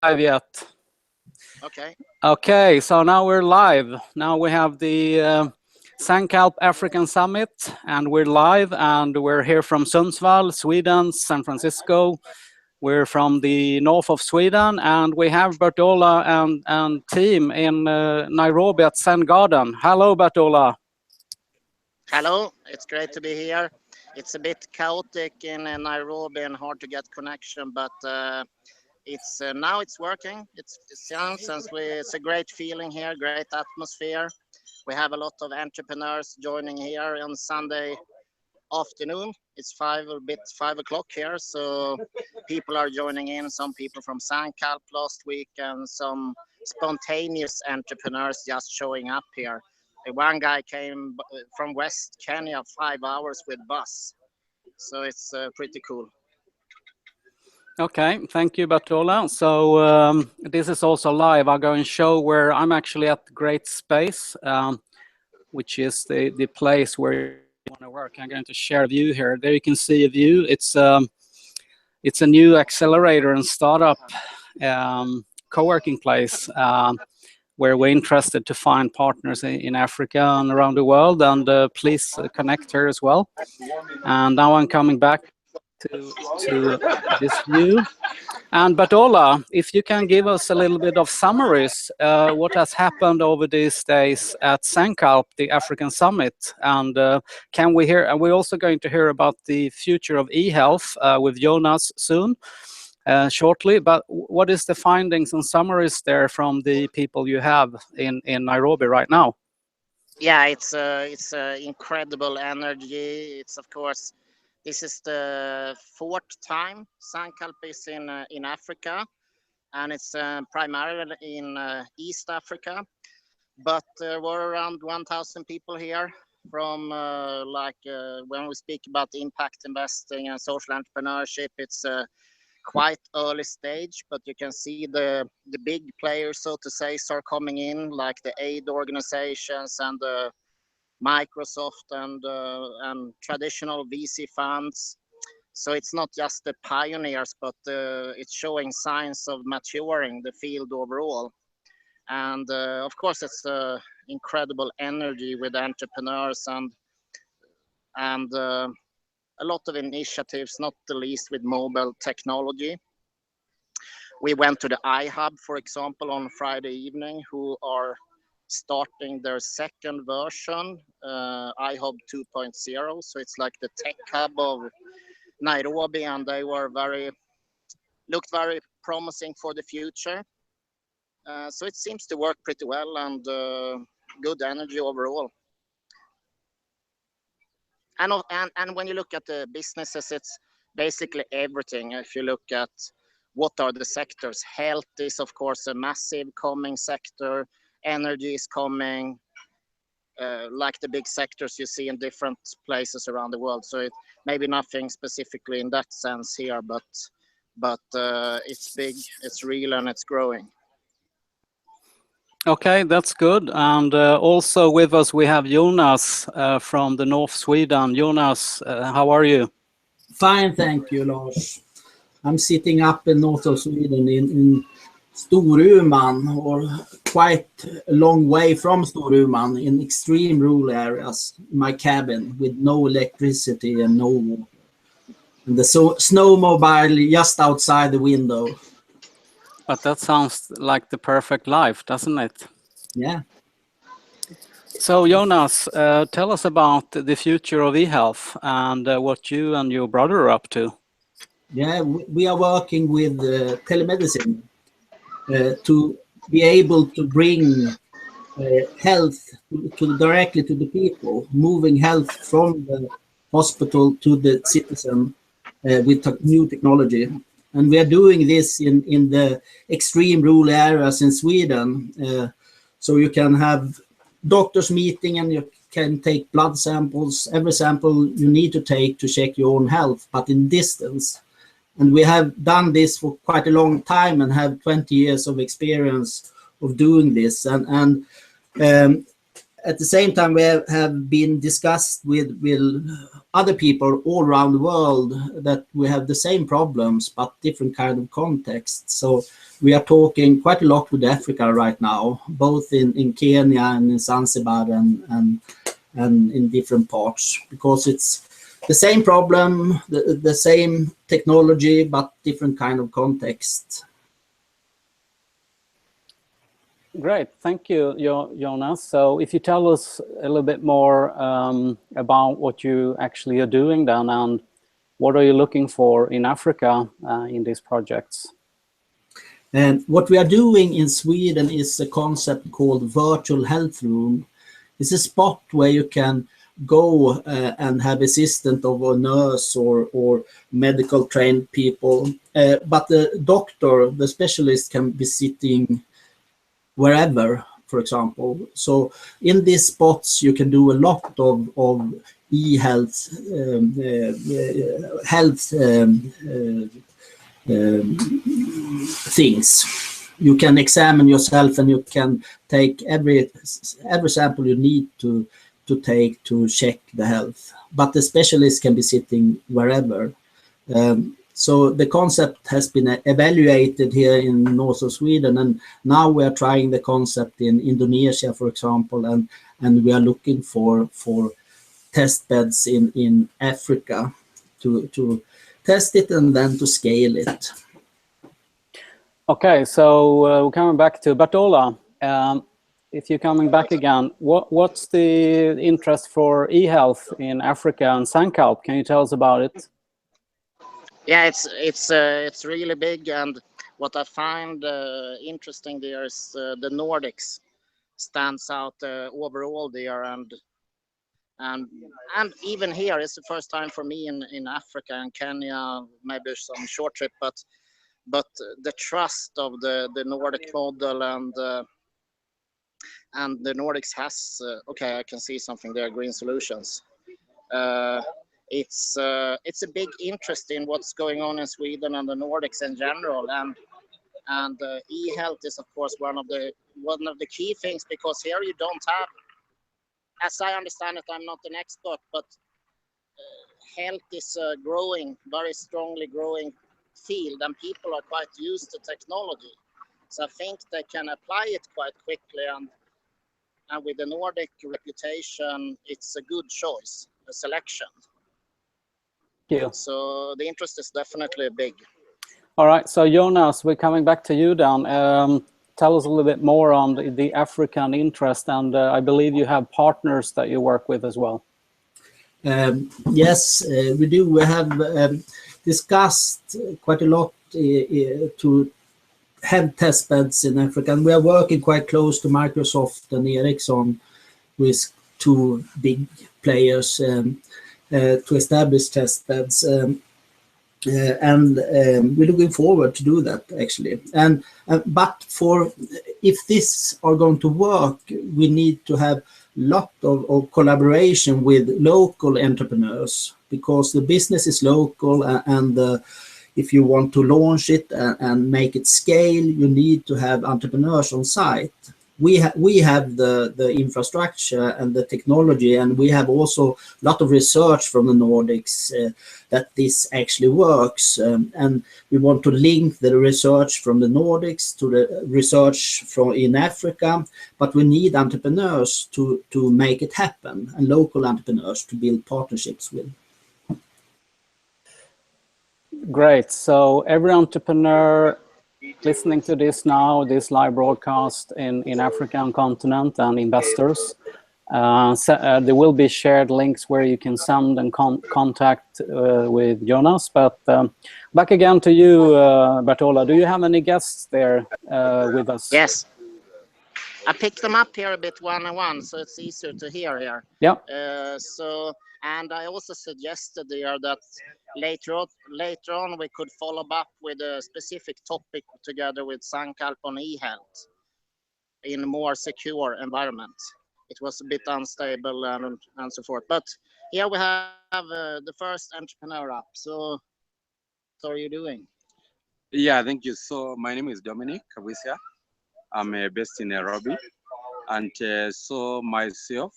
live yet. Okay. Okay, so now we're live. Now we have the Sankalp African Summit, and we're live, and we're here from Sundsvall, Sweden, San Francisco. We're from the north of Sweden, and we have Bert-Ola and team in Nairobi at Zen Garden. Hello, Bert-Ola. Hello, it's great to be here. It's a bit chaotic in Nairobi and hard to get connection, but it's now it's working. It's a great feeling here, great atmosphere. We have a lot of entrepreneurs joining here on Sunday afternoon. It's 5 o'clock here, so people are joining in. Some people from Sankalp last week and some spontaneous entrepreneurs just showing up here. One guy came from West Kenya 5 hours with bus, so it's pretty cool. Okay, thank you, Bert-Ola. So this is also live. I'll go and show where I'm actually at the Great Space, which is the place where you want to work. I'm going to share a view here. There you can see a view. It's a new accelerator and startup co-working place where we're interested to find partners in Africa and around the world. And please connect here as well. And now I'm coming back to this view. And Bert-Ola, if you can give us a little bit of summaries, what has happened over these days at Sankalp, the African Summit, and can we hear? And we're also going to hear about the future of e-health with Jonas soon, shortly. But what is the findings and summaries there from the people you have in Nairobi right now? Yeah, it's incredible energy. It's of course. This is the 4th time Sankalp is in Africa, and it's primarily in East Africa. But we're around 1,000 people here from when we speak about impact investing and social entrepreneurship, it's a quite early stage, but you can see the big players, so to say, are coming in, like the aid organizations and the Microsoft and traditional VC funds. So it's not just the pioneers, but it's showing signs of maturing the field overall. And of course, it's incredible energy with entrepreneurs and a lot of initiatives, not the least with mobile technology. We went to the iHub, for example, on Friday evening, who are starting their second version, iHub 2.0. So it's like the tech hub of Nairobi, and they were looked very promising for the future. So it seems to work pretty well, and good energy overall. And when you look at the businesses, it's basically everything. If you look at what are the sectors, health is of course a massive coming sector. Energy is coming, like the big sectors you see in different places around the world. So it maybe nothing specifically in that sense here, but it's big, it's real, and it's growing. Okay, that's good. And also with us we have Jonas from the North Sweden. Jonas, how are you? Fine, thank you, Lars. I'm sitting up in north of Sweden in Storuman, or quite a long way from Storuman, in extreme rural areas, in my cabin with no electricity and no water. And the snowmobile just outside the window. But that sounds like the perfect life, doesn't it? Yeah. So Jonas, tell us about the future of e-health and what you and your brother are up to. Yeah, we are working with telemedicine. To be able to bring health directly to the people, moving health from the hospital to the citizen with new technology. And we are doing this in the extreme rural areas in Sweden. So you can have doctors meeting and you can take blood samples, every sample you need to take to check your own health, but in distance. And we have done this for quite a long time and have 20 years of experience of doing this. And at the same time, we have been discussed with other people all around the world that we have the same problems, but different kind of contexts. So we are talking quite a lot with Africa right now, both in Kenya and in Zanzibar and in different parts, because it's the same problem, the same technology, but different kind of context. Great, thank you, Jonas. So if you tell us a little bit more about what you actually are doing then, and what are you looking for in Africa in these projects? And what we are doing in Sweden is a concept called virtual health room. It's a spot where you can go and have assistant of a nurse or medical trained people, but the doctor, the specialist, can be sitting wherever, for example. So in these spots you can do a lot of e-health things. You can examine yourself and you can take every sample you need to take to check the health, but the specialist can be sitting wherever. So the concept has been evaluated here in north of Sweden, and now we are trying the concept in Indonesia, for example, and we are looking for test beds in Africa to test it and then to scale it. Okay, so coming back to Bert-Ola, if you're coming back again, what's the interest for e-health in Africa and Sankalp? Can you tell us about it? Yeah, it's really big, and what I find interesting there is the Nordics stands out overall there, and even here it's the first time for me in Africa and Kenya, maybe some short trip, but the trust of the Nordic model and the Nordics has okay, I can see something there, green solutions. It's a big interest in what's going on in Sweden and the Nordics in general, and e-health is of course one of the key things, because here you don't have, as I understand it, I'm not an expert, but health is growing, very strongly growing field, and people are quite used to technology, so I think they can apply it quite quickly, and with the Nordic reputation, it's a good choice, a selection. Yeah. So the interest is definitely big. All right, so Jonas, we're coming back to you then. Tell us a little bit more on the African interest, and I believe you have partners that you work with as well. Yes, we do. We have discussed quite a lot to have test beds in Africa, and we are working quite close to Microsoft and Ericsson, with two big players, to establish test beds, and we're looking forward to do that actually. And but if this are going to work, we need to have lot of collaboration with local entrepreneurs, because the business is local, and if you want to launch it and make it scale, you need to have entrepreneurs on site. We have the infrastructure and the technology, and we have also a lot of research from the Nordics that this actually works, and we want to link the research from the Nordics to the research in Africa, but we need entrepreneurs to make it happen, and local entrepreneurs to build partnerships with. Great. So every entrepreneur listening to this now, this live broadcast in African continent, and investors, there will be shared links where you can send and contact with Jonas. But back again to you, Bert-Ola. Do you have any guests there with us? Yes. I picked them up here a bit one-on-one, so it's easier to hear here. Yeah. And I also suggested there that later on we could follow up with a specific topic together with Sankalp on e-health in a more secure environment. It was a bit unstable and so forth. But here we have the first entrepreneur up. So how are you doing? Yeah, thank you. So my name is Dominic Kabwisya. I'm based in Nairobi. And so myself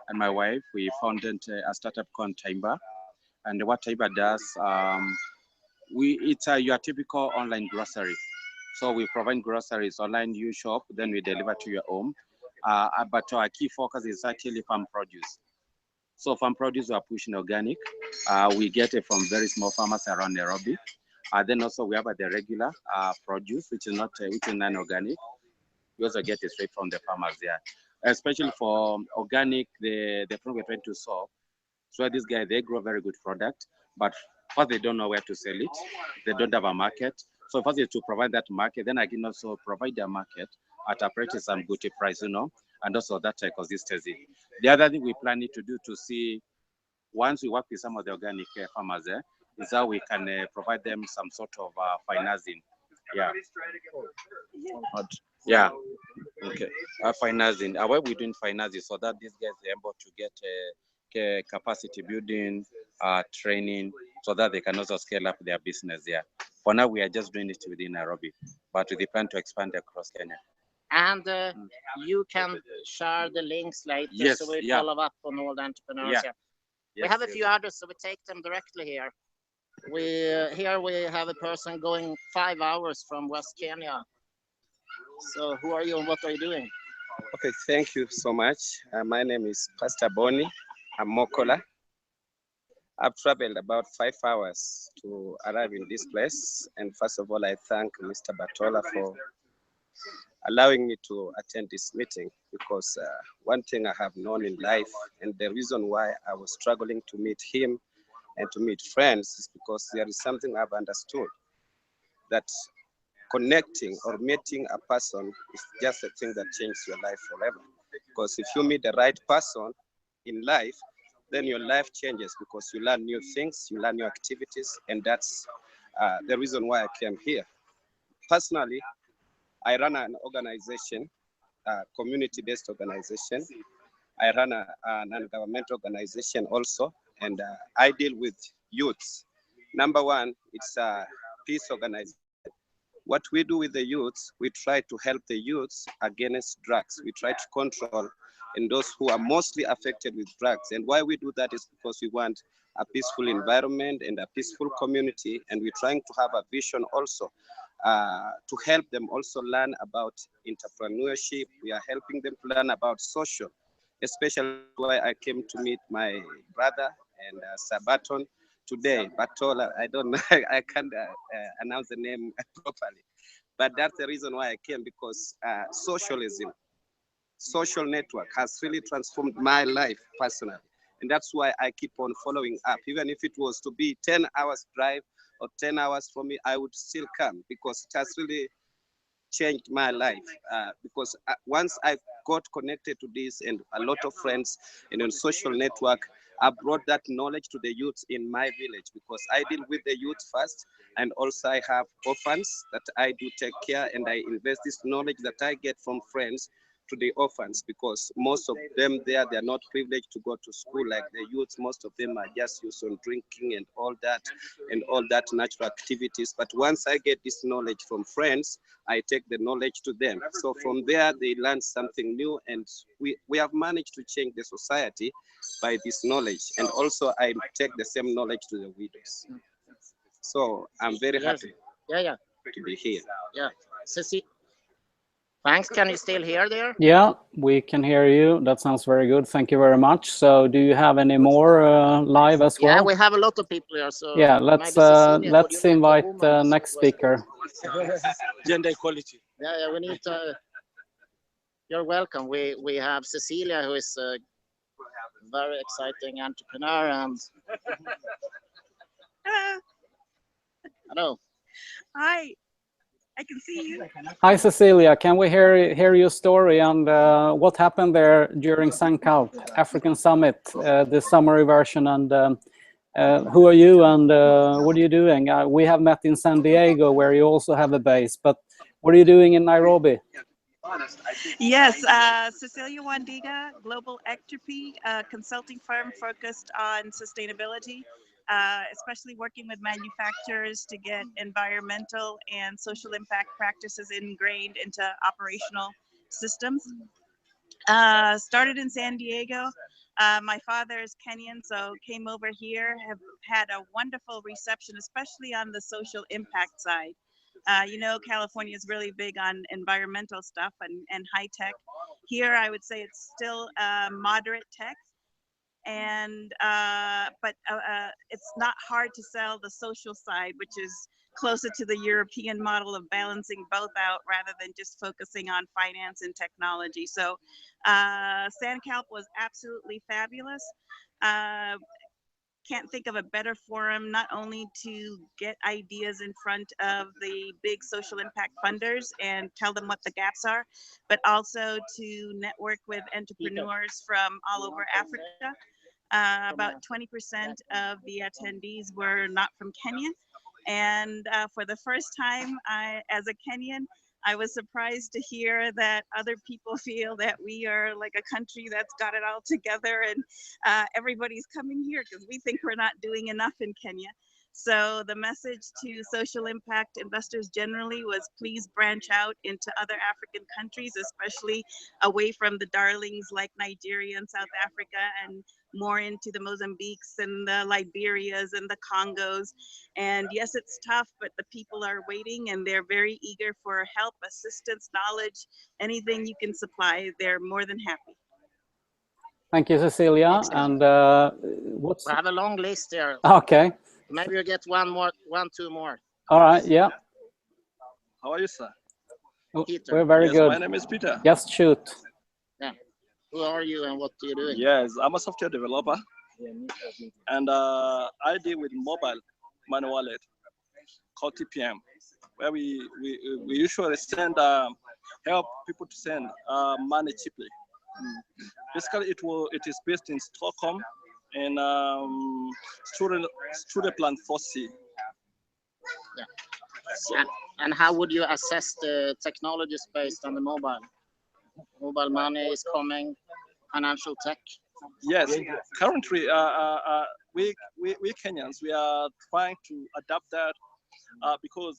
and my wife, we founded a startup called Timber. And what Timber does, it's your typical online grocery. So we provide groceries online, you shop, then we deliver to your home. But our key focus is actually farm produce. So farm produce, we are pushing organic. We get it from very small farmers around Nairobi. Then also we have the regular produce, which is not which is non-organic. We also get it straight from the farmers there. Especially for organic, the problem we're trying to solve. So these guys, they grow very good product, but first they don't know where to sell it. They don't have a market. So first is to provide that market. Then I can also provide the market at a pretty some good price, and also that consistency. The other thing we plan to do to see, once we work with some of the organic farmers there, is how we can provide them some sort of financing. Yeah. Yeah. Okay. Financing. Why we're doing financing so that these guys are able to get capacity building, training, so that they can also scale up their business there. For now, we are just doing it within Nairobi, but we plan to expand across Kenya. And you can share the links later, yes, so we follow up on all the entrepreneurs here. We have a few others, so we take them directly here. Here we have a person going 5 hours from West Kenya. So who are you and what are you doing? Okay, thank you so much. My name is Pastor Bonnie. I'm Mokola. I've traveled about 5 hours to arrive in this place. And first of all, I thank Mr. Bert-Ola for allowing me to attend this meeting, because one thing I have known in life, and the reason why I was struggling to meet him and to meet friends, is because there is something I've understood, that connecting or meeting a person is just a thing that changes your life forever. Because if you meet the right person in life, then your life changes, because you learn new things, you learn new activities, and that's the reason why I came here. Personally, I run an organization, a community-based organization. I run a non-governmental organization also, and I deal with youths. Number one, it's a peace organization. What we do with the youths, we try to help the youths against drugs. We try to control and those who are mostly affected with drugs. And why we do that is because we want a peaceful environment and a peaceful community. And we're trying to have a vision also to help them also learn about entrepreneurship. We are helping them to learn about social, especially why I came to meet my brother and Sabaton today. Bert-Ola, I don't know, I can't announce the name properly. But that's the reason why I came, because socialism, social network has really transformed my life personally. And that's why I keep on following up. Even if it was to be 10 hours drive or 10 hours for me, I would still come, because it has really changed my life. Because once I got connected to this and a lot of friends and on social network, I brought that knowledge to the youth in my village, because I deal with the youth first, and also I have orphans that I do take care, and I invest this knowledge that I get from friends to the orphans, because most of them there, they're not privileged to go to school like the youth. Most of them are just used on drinking and all that natural activities. But once I get this knowledge from friends, I take the knowledge to them. So from there, they learn something new, and we have managed to change the society by this knowledge. And also I take the same knowledge to the widows. So I'm very happy to be here. Yeah. Cecilia. Thanks. Can you still hear there? Yeah, we can hear you. That sounds very good. Thank you very much. So do you have any more live as well? Yeah, we have a lot of people here. So yeah, let's invite the next speaker. Gender equality. Yeah, we need to. You're welcome. We have Cecilia, who is a very exciting entrepreneur, and hello. Hi. I can see you. Hi, Cecilia. Can we hear your story and what happened there during Sankalp African Summit, the summary version, and who are you and what are you doing? We have met in San Diego, where you also have a base, but what are you doing in Nairobi? Yes, Cecilia Wandiga, Global Entropy, consulting firm focused on sustainability, especially working with manufacturers to get environmental and social impact practices ingrained into operational systems. Started in San Diego. My father is Kenyan, so came over here, have had a wonderful reception, especially on the social impact side. You know, California is really big on environmental stuff and high tech. Here, I would say it's still moderate tech, and but it's not hard to sell the social side, which is closer to the European model of balancing both out rather than just focusing on finance and technology. So Sankalp was absolutely fabulous. Can't think of a better forum, not only to get ideas in front of the big social impact funders and tell them what the gaps are, but also to network with entrepreneurs from all over Africa. About 20% of the attendees were not from Kenya. And for the first time, as a Kenyan, I was surprised to hear that other people feel that we are like a country that's got it all together, and everybody's coming here because we think we're not doing enough in Kenya. So the message to social impact investors generally was please branch out into other African countries, especially away from the darlings like Nigeria and South Africa, and more into the Mozambiques and the Liberias and the Congos. And yes, it's tough, but the people are waiting and they're very eager for help, assistance, knowledge, anything you can supply. They're more than happy. Thank you, Cecilia. Excellent. And what's... We have a long list here. Okay. Maybe you get one, two more. All right, yeah. How are you, sir? Peter. We're very Yes, good. my name is Peter. Just shoot. Yeah. Who are you and what do you do? Yes, I'm a software developer, and I deal with mobile money wallet called TPM, where we usually send help people to send money cheaply. Basically, it is based in Stockholm in student plan 4C. Yeah. And how would you assess the technology space on the mobile? Mobile money is coming, financial tech. Yes, currently we Kenyans, we are trying to adapt that because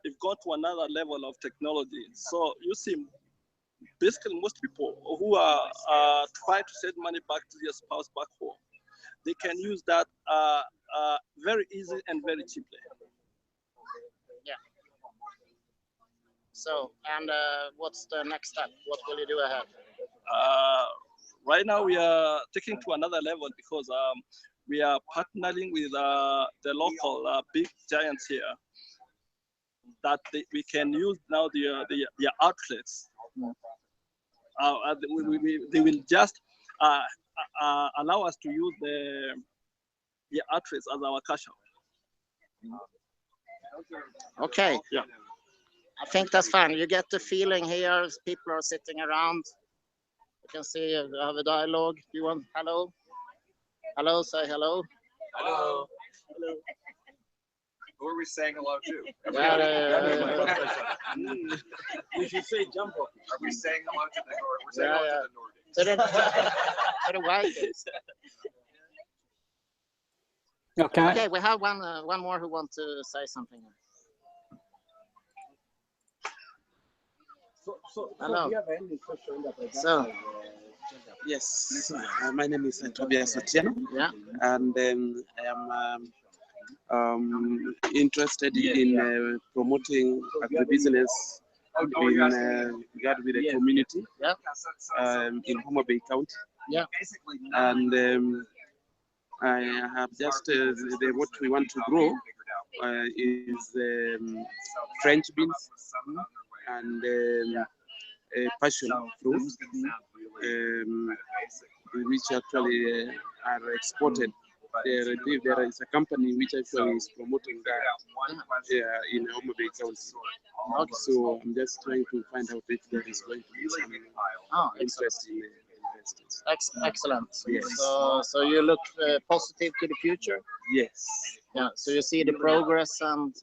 we've got to another level of technology. So you see, basically most people who are trying to send money back to their spouse back home, they can use that very easy and very cheaply. Yeah. So, and what's the next step? What will you do ahead? Right now we are taking to another level because we are partnering with the local big giants here that we can use now their outlets. They will just allow us to use the outlets as our cash out. Okay. Yeah. I think that's fine. You get the feeling here. People are sitting around. You can see you have a dialogue. You want hello? Hello, say hello. Hello. Hello. Who are we saying hello to? You should say jump up. Are we saying hello to the Nordic? We're saying hello to the Nordic. To the Vikings. Okay. Okay, we have one more who wants to say something. Hello. So, yes, my name is Tobias Otieno, yeah, and I am interested in promoting agribusiness in regard with the community, yeah, in Homa Bay County. Yeah. And I have just what we want to grow is French beans and passion fruit, which actually are exported. There is a company which actually is promoting that in Homa Bay County. Okay. So I'm just trying to find out if there is going to be some interest in investors. Excellent. Yes. So you look positive to the future? Yes. Yeah. So you see the progress and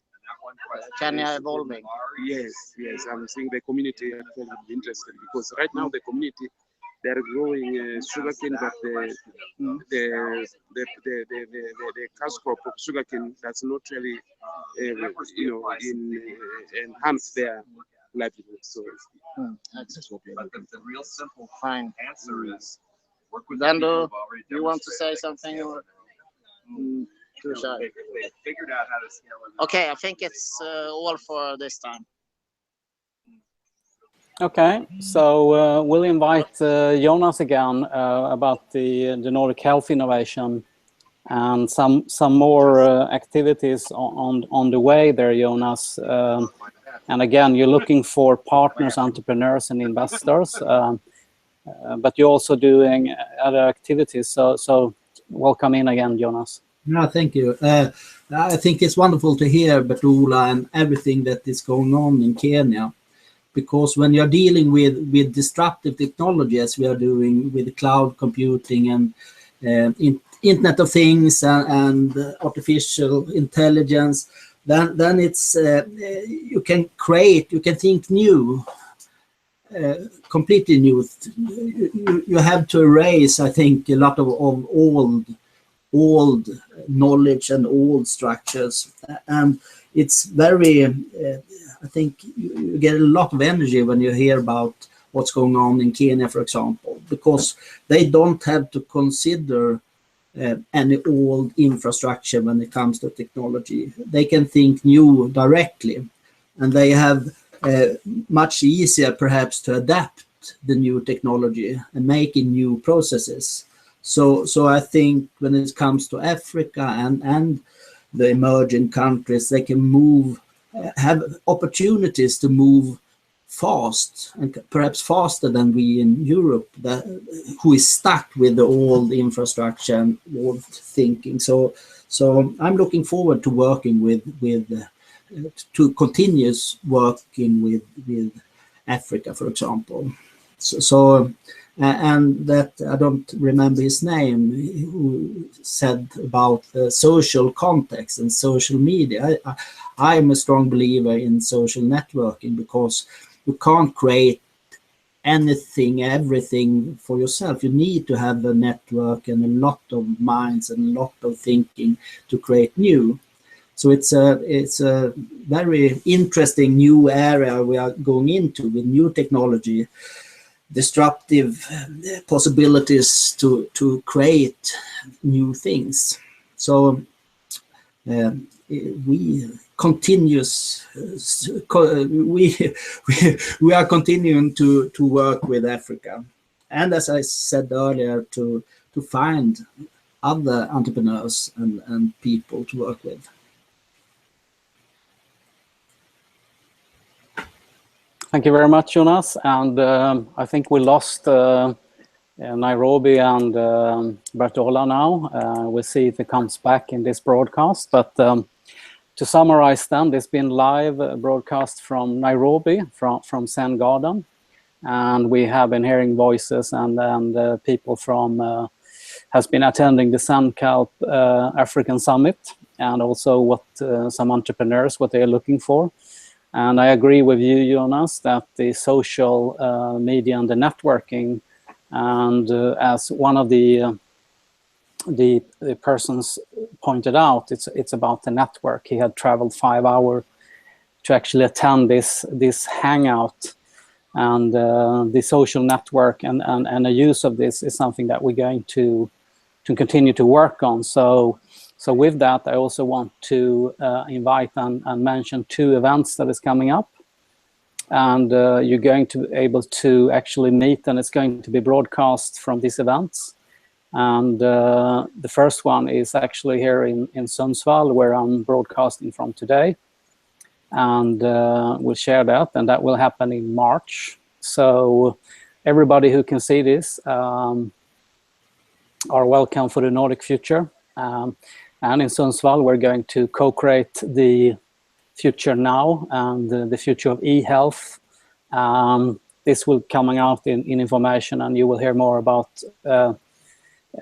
Kenya evolving? Yes, yes. I'm seeing the community actually interested because right now the community, they're growing sugarcane, but the cash crop of sugarcane does not really, enhance their livelihood. So But the real simple fine. answer is work with Then people do who've already you want to say demonstrated something? Or? Too shy. they figured out how to scale it. Okay, I think it's all for this time. Okay, so we'll invite Jonas again about the Nordic Health innovation and some more activities on the way there, Jonas. And again, you're looking for partners, entrepreneurs, and investors, but you're also doing other activities. So welcome in again, Jonas. No, thank you. I think it's wonderful to hear Bert-Ola and everything that is going on in Kenya. Because when you're dealing with disruptive technology, as we are doing with cloud computing and Internet of Things and artificial intelligence, then it's you can think new, completely new. You have to erase, I think, a lot of old knowledge and old structures, and it's very. I think you get a lot of energy when you hear about what's going on in Kenya, for example, because they don't have to consider any old infrastructure when it comes to technology. They can think new directly, and they have much easier perhaps to adapt the new technology and making new processes. So I think when it comes to Africa and the emerging countries, they can have opportunities to move fast, and perhaps faster than we in Europe, who is stuck with the old infrastructure and old thinking. So I'm looking forward to working to continuous working with Africa, for example. And that I don't remember his name, who said about the social context and social media. I'm a strong believer in social networking, because you can't create everything for yourself. You need to have a network and a lot of minds and a lot of thinking to create new. So it's a very interesting new area we are going into with new technology, disruptive possibilities to create new things. So we are continuing to work with Africa, and as I said earlier, to find other entrepreneurs and people to work with. Thank you very much, Jonas. And I think we lost Nairobi and Bert-Ola now. We'll see if he comes back in this broadcast. But to summarize then, there's been live broadcast from Nairobi, from Zen Garden. And we have been hearing voices and people from has been attending the Sankalp African Summit, and also what some entrepreneurs, what they are looking for. And I agree with you, Jonas, that the social media and the networking, and as one of the persons pointed out, it's about the network. He had traveled 5 hours to actually attend this hangout, and the social network and the use of this is something that we're going to continue to work on. So with that, I also want to invite and mention 2 events that is coming up. And you're going to be able to actually meet, and it's going to be broadcast from these events. And the first one is actually here in Sundsvall, where I'm broadcasting from today. And we'll share that, and that will happen in March. So everybody who can see this are welcome for the Nordic future. And in Sundsvall, we're going to co-create the future now and the future of e-health. This will coming out in information, and you will hear more about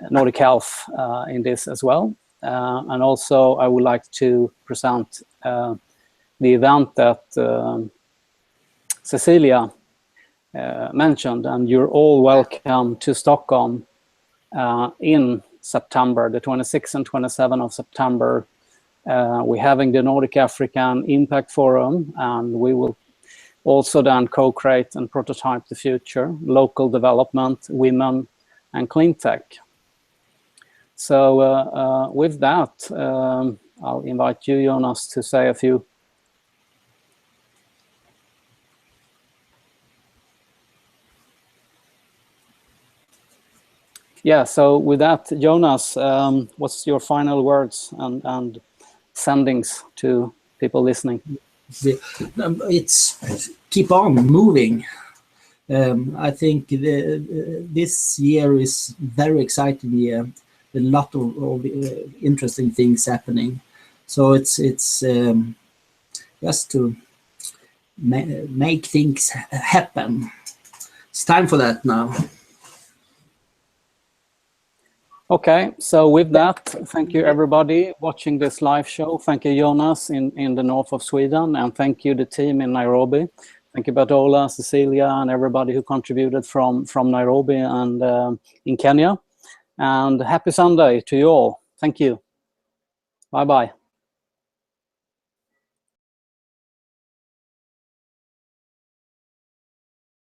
Nordic Health in this as well. And also, I would like to present the event that Cecilia mentioned, and you're all welcome to Stockholm in September, the 26th and 27th of September. We're having the Nordic African Impact Forum, and we will also then co-create and prototype the future, local development, women, and clean tech. So with that, I'll invite you, Jonas, to say a few. Yeah, so with that, Jonas, what's your final words and sendings to people listening? It's keep on moving. I think this year is very exciting year. A lot of interesting things happening. So it's just to make things happen. It's time for that now. Okay, so with that, thank you everybody watching this live show. Thank you, Jonas, in the north of Sweden, and thank you the team in Nairobi. Thank you, Bert-Ola, Cecilia, and everybody who contributed from Nairobi and in Kenya. And happy Sunday to you all. Thank you. Bye-bye.